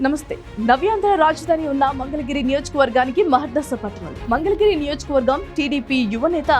నమస్తే. నవ్యాంధ్ర రాజధాని ఉన్న మంగళగిరి నియోజకవర్గానికి మహర్దశ పట్టణం. మంగళగిరి నియోజకవర్గం టీడీపీ యువనేత,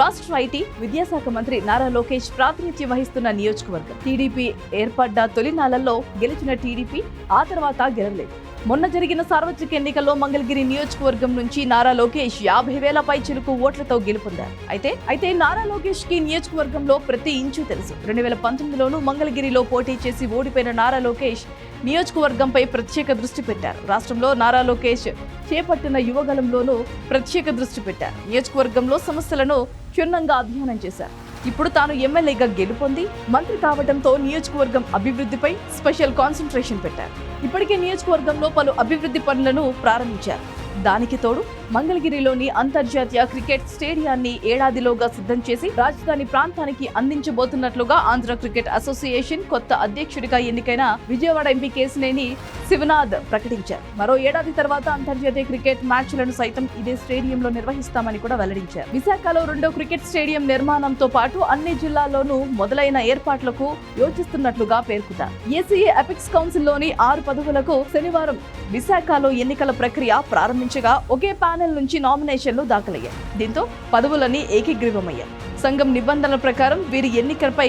రాష్ట్ర ఐటీ, విద్యాశాఖ మంత్రి నారా లోకేష్ ప్రాతినిధ్యం వహిస్తున్న నియోజకవర్గం. టీడీపీ ఏర్పడ్డ తొలినాళ్లలో గెలిచిన టీడీపీ ఆ తర్వాత గెలవలేదు. మొన్న జరిగిన సార్వత్రిక ఎన్నికల్లో మంగళగిరి నియోజకవర్గం నుంచి నారా లోకేష్ 50,000 పైచిలుకు ఓట్లతో గెలుపొందారు. అయితే నారా లోకేష్ కి నియోజకవర్గంలో ప్రతి ఇంచు తెలుసు. 2019లోనూ మంగళగిరిలో పోటీ చేసి ఓడిపోయిన నారా లోకేష్ నియోజకవర్గంపై ప్రత్యేక దృష్టి పెట్టారు. రాష్ట్రంలో నారా లోకేష్ చేపట్టిన యువగలంలోనూ ప్రత్యేక దృష్టి పెట్టారు. నియోజకవర్గంలో సమస్యలను క్షుణ్ణంగా అధ్యయనం చేశారు. ఇప్పుడు తాను ఎమ్మెల్యేగా గెలుపొంది మంత్రి కావడంతో నియోజకవర్గం అభివృద్ధిపై స్పెషల్ కాన్సంట్రేషన్ పెట్టారు. ఇప్పటికే నియోజకవర్గంలో పలు అభివృద్ధి పనులను ప్రారంభించారు. దానికి తోడు మంగళగిరిలోని అంతర్జాతీయ క్రికెట్ స్టేడియాన్ని ఏడాదిలోగా సిద్ధం చేసి రాజధాని ప్రాంతానికి అందించబోతున్నట్లుగా ఆంధ్ర క్రికెట్ అసోసియేషన్ కొత్త అధ్యక్షుడిగా ఎన్నికైన విజయవాడ ఎంపీ కేశినేని శివనాథ్ ప్రకటించారు. మరో ఏడాది తర్వాత అంతర్జాతీయ క్రికెట్ మ్యాచ్లను సైతం ఇదే స్టేడియంలో నిర్వహిస్తామని కూడా వెల్లడించారు. విశాఖలో రెండో క్రికెట్ స్టేడియం నిర్మాణంతో పాటు అన్ని జిల్లాల్లోనూ మొదలైన ఏర్పాట్లకు యోచిస్తున్నట్లుగా పేర్కొన్నారు. ఏసీఏ అపెక్స్ కౌన్సిల్లోని 6 పదవులకు శనివారం విశాఖలో ఎన్నికల ప్రక్రియ ప్రారంభించగా ఒకే ప్యానెల్ నుంచి నామినేషన్లు దాఖలయ్యాయి. దీంతో పదవులన్నీ ఏకీగ్రీవమయ్యాయి. సంఘం నిబంధనల ప్రకారం వీరి ఎన్నికలపై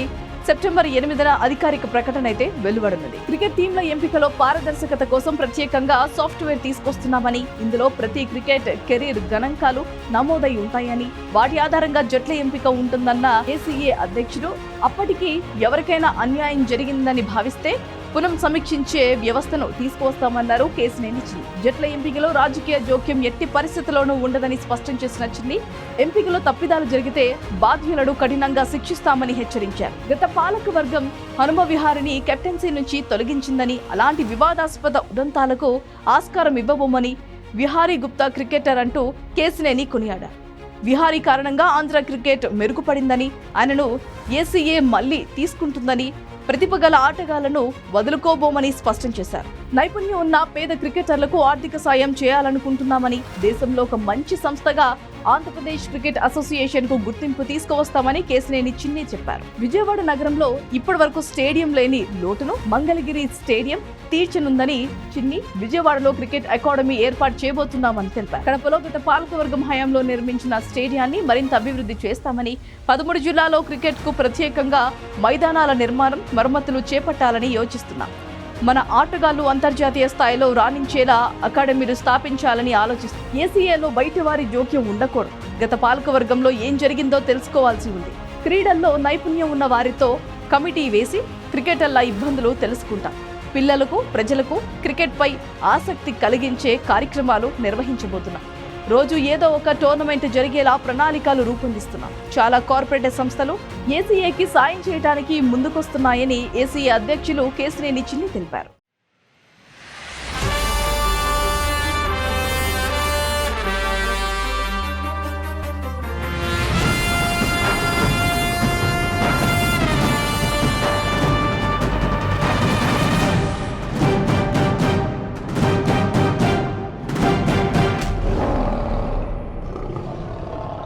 సెప్టెంబర్ 8న అధికారిక ప్రకటన అయితే వెలువడనుంది. క్రికెట్ టీంల ఎంపికలో పారదర్శకత కోసం ప్రత్యేకంగా సాఫ్ట్వేర్ తీసుకొస్తున్నామని, ఇందులో ప్రతి క్రికెట్ కెరీర్ గణాంకాలు నమోదై ఉంటాయని, వాటి ఆధారంగా జట్ల ఎంపిక ఉంటుందన్న ఏసీఏ అధ్యక్షుడు, అప్పటికి ఎవరికైనా అన్యాయం జరిగిందని భావిస్తే పునః సమీక్షించే వ్యవస్థను తీసుకువస్తామన్నారు కేశినేని చిన్ని. జట్ల ఎంపికలో రాజకీయ జోక్యం ఎట్టి పరిస్థితుల్లోనూ ఉండదని స్పష్టం చేసిన చిన్ని, ఎంపికలో తప్పిదాలు జరిగితే బాధ్యులను కఠినంగా శిక్షిస్తామని హెచ్చరించారు. గత పాలక వర్గం హనుమ విహారిని కెప్టెన్సీ నుంచి తొలగించిందని, అలాంటి వివాదాస్పద ఉదంతాలకు ఆస్కారం ఇవ్వబోమని విహారీ గుప్తా క్రికెటర్ అంటూ కేశినేని కొనియాడారు. విహారీ కారణంగా ఆంధ్ర క్రికెట్ మెరుగుపడిందని, ఆయనను ఏసీఏ మళ్లీ తీసుకుంటుందని, ప్రతిభ గల ఆటగాళ్లను వదులుకోబోమని స్పష్టం చేశారు. నైపుణ్యం ఉన్న పేద క్రికెటర్లకు ఆర్థిక సాయం చేయాలనుకుంటున్నామని, దేశంలో ఒక మంచి సంస్థగా ఆంధ్రప్రదేశ్ క్రికెట్ అసోసియేషన్ కు గుర్తింపు తీసుకువస్తామని కేశినేని చిన్ని చెప్పారు. విజయవాడ నగరంలో ఇప్పటి వరకు స్టేడియం లేని లోటును మంగళగిరి స్టేడియం తీర్చనుందని చిన్ని విజయవాడలో క్రికెట్ అకాడమీ ఏర్పాటు చేయబోతున్నామని తెలిపారు. కడపలో గత పాలకవర్గం హయాంలో నిర్మించిన స్టేడియాన్ని మరింత అభివృద్ధి చేస్తామని, 13 జిల్లాలో క్రికెట్ కు ప్రత్యేకంగా మైదానాల నిర్మాణం, మరమ్మతులు చేపట్టాలని యోచిస్తున్నాం. మన ఆటగాళ్లు అంతర్జాతీయ స్థాయిలో రాణించేలా అకాడమీలు స్థాపించాలని ఆలోచిస్తున్నాం. ఏసీఏలో బయటివారి జోక్యం ఉండకూడదు. గత పాలకవర్గంలో ఏం జరిగిందో తెలుసుకోవాల్సి ఉంది. క్రీడల్లో నైపుణ్యం ఉన్న వారితో కమిటీ వేసి క్రికెటర్ల ఇబ్బందులు తెలుసుకుంటాం. పిల్లలకు, ప్రజలకు క్రికెట్పై ఆసక్తి కలిగించే కార్యక్రమాలు నిర్వహించబోతున్నాం. రోజు ఏదో ఒక టోర్నమెంట్ జరిగేలా ప్రణాళికలు రూపొందిస్తున్నాం. చాలా కార్పొరేట్ సంస్థలు ఏసీఏకి సాయం చేయడానికి ముందుకొస్తున్నాయని ఏసీఏ అధ్యక్షులు కేశినేని చిన్ని తెలిపారు.